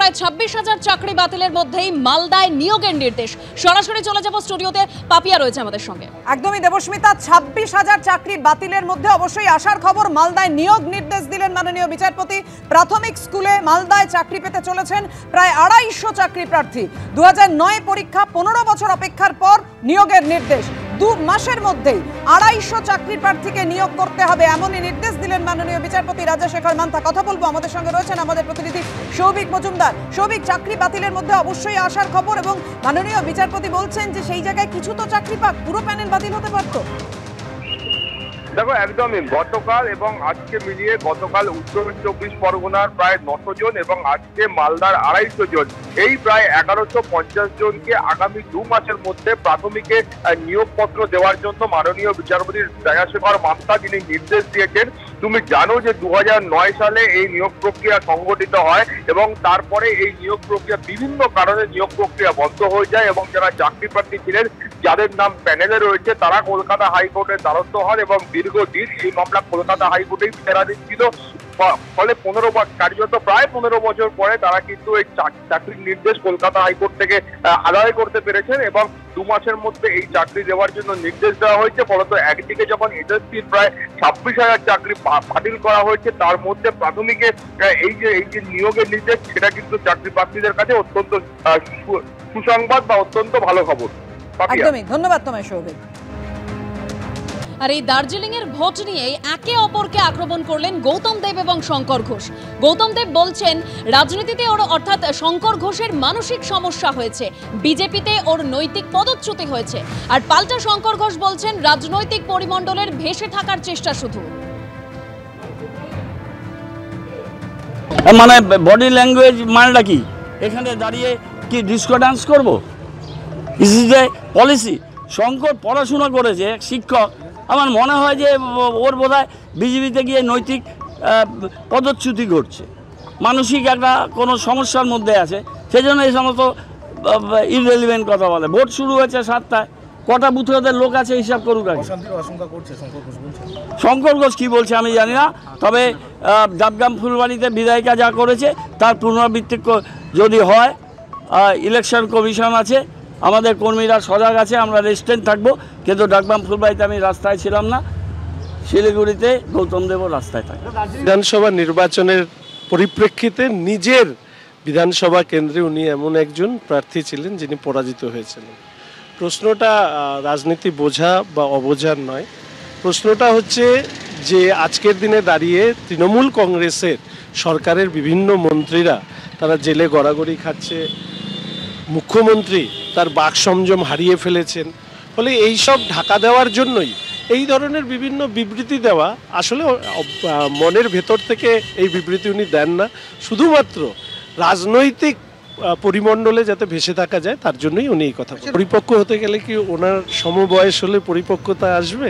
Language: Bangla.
প্রায় 26,000 চাকরি বাতিলের মধ্যেই মালদায় নিয়োগের নির্দেশ। সরাসরি চলে যাব স্টুডিওতে, পাপিয়া রয়েছে আমাদের সঙ্গে। একদমই দেবস্মিতা, 26,000 চাকরি বাতিলের মধ্যে অবশ্যই আসার খবর। মালদায় নিয়োগ নির্দেশ দিলেন মাননীয় বিচারপতি। প্রাথমিক স্কুলে মালদায় চাকরি পেতে চলেছেন প্রায় 250 চাকরি প্রার্থী। 2009 পরীক্ষা, 15 বছর অপেক্ষার পর নিয়োগের নির্দেশ। 2 মাসের মধ্যেই 250 চাকরি প্রার্থীকে নিয়োগ করতে হবে, এমনই নির্দেশ দিলেন মাননীয় বিচারপতি রাজাশেখর মান্থা। কথা বলবো, আমাদের সঙ্গে রয়েছেন আমাদের প্রতিনিধি সৌভিক মজুমদার। সৌভিক, চাকরি বাতিলের মধ্যে অবশ্যই আসার খবর এবং মাননীয় বিচারপতি বলছেন যে সেই জায়গায় কিছু তো চাকরি পাক, পুরো প্যানেল বাতিল হতে পারতো। দেখো, একদমই গতকাল এবং আজকে মিলিয়ে গতকাল উত্তর 24 পরগনার প্রায় 900 জন এবং আজকে মালদার 250 জন, এই প্রায় 1150 জনকে আগামী 2 মাসের মধ্যে প্রাথমিকে নিয়োগপত্র দেওয়ার জন্য মাননীয় বিচারপতি রাজাশেখর মান্থা তিনি নির্দেশ দিয়েছেন। তুমি জানো যে 2009 সালে এই নিয়োগ প্রক্রিয়া সংগঠিত হয় এবং তারপরে এই নিয়োগ প্রক্রিয়া বিভিন্ন কারণে নিয়োগ প্রক্রিয়া বন্ধ হয়ে যায় এবং যারা চাকরি প্রার্থী ছিলেন, যাদের নাম প্যানেলে রয়েছে, তারা কলকাতা হাইকোর্টের দ্বারস্থ হন এবং দীর্ঘদিন এই মামলা কলকাতা হাইকোর্টেই বিচারাধীন ছিল। ফলে প্রায় 15 বছর পরে তারা কিন্তু এই চাকরির নির্দেশ কলকাতা হাইকোর্ট থেকে আদায় করতে পেরেছেন এবং 2 মাসের মধ্যে এই চাকরি দেওয়ার জন্য নির্দেশ দেওয়া হয়েছে। ফলত একদিকে যখন এসএসসির প্রায় 26,000 চাকরি বাতিল করা হয়েছে, তার মধ্যে প্রাথমিকে এই যে নিয়োগের নির্দেশ, সেটা কিন্তু চাকরি প্রার্থীদের কাছে অত্যন্ত সুসংবাদ বা অত্যন্ত ভালো খবর। একদমই, ধন্যবাদ তোমায় সৌভিক। আর এই দার্জিলিং এর ভোট নিয়ে একে অপরকে আক্রমণ করলেন গৌতম দেব এবং শঙ্কর ঘোষ। গৌতম দেব বলছেন রাজনীতিতে ওর অর্থাৎ শঙ্কর ঘোষের মানসিক সমস্যা হয়েছে, বিজেপিতে ওর নৈতিক পদচ্যুতি হয়েছে। আর পাল্টা শঙ্কর ঘোষ বলছেন রাজনৈতিক পরিমণ্ডলের ভেসে থাকার চেষ্টা শুধু। মানে বডি ল্যাঙ্গুয়েজ মানেটা কি? এখানে দাঁড়িয়ে কি ডিস্কো ডান্স করবো? This is a policy. Shankar পড়াশোনা করেছে, শিক্ষক। আমার মনে হয় যে ওর বোধহয় বিজেপিতে গিয়ে নৈতিক পদচ্যুতি ঘটছে, মানসিক একটা কোনো সমস্যার মধ্যে আছে, সেই জন্য এই সমস্ত ইররেলিভেন্ট কথা বলে। ভোট শুরু হয়েছে 7টায়, কটা বুথে ওদের লোক আছে হিসাব করুক আগে। শঙ্কর ঘোষ কী বলছে আমি জানি না, তবে ডাবগ্রাম ফুলবাড়িতে বিধায়িকা যা করেছে তার পুনরাবৃত্তি যদি হয়, ইলেকশন কমিশন আছে, আমাদের কর্মীরা সজাগ আছে, আমরা রেস্টেন্ট থাকবো। কিন্তু ডাকবাম ফুলবাড়িতে আমি রাস্তায় ছিলাম না, শিলিগুড়িতে গৌতম দেবও রাস্তায় থাকে। বিধানসভা নির্বাচনের পরিপ্রেক্ষিতে নিজের বিধানসভা কেন্দ্রে উনি এমন একজন প্রার্থী ছিলেন যিনি পরাজিত হয়েছিলেন। প্রশ্নটা রাজনীতি বোঝা বা অবোঝার নয়, প্রশ্নটা হচ্ছে যে আজকের দিনে দাঁড়িয়ে তৃণমূল কংগ্রেসের সরকারের বিভিন্ন মন্ত্রীরা তারা জেলে গড়াগড়ি খাচ্ছে, মুখ্যমন্ত্রী তার বাক সংযম হারিয়ে ফেলেছেন। ফলে এই সব ঢাকা দেওয়ার জন্যই এই ধরনের বিভিন্ন বিবৃতি দেওয়া, আসলে মনের ভেতর থেকে এই বিবৃতি উনি দেন না, শুধুমাত্র রাজনৈতিক পরিমণ্ডলে যাতে ভেসে থাকা যায় তার জন্যই উনি এই কথা। পরিপক্ক হতে গেলে কি ওনার সমবয়স হলে পরিপক্কতা আসবে?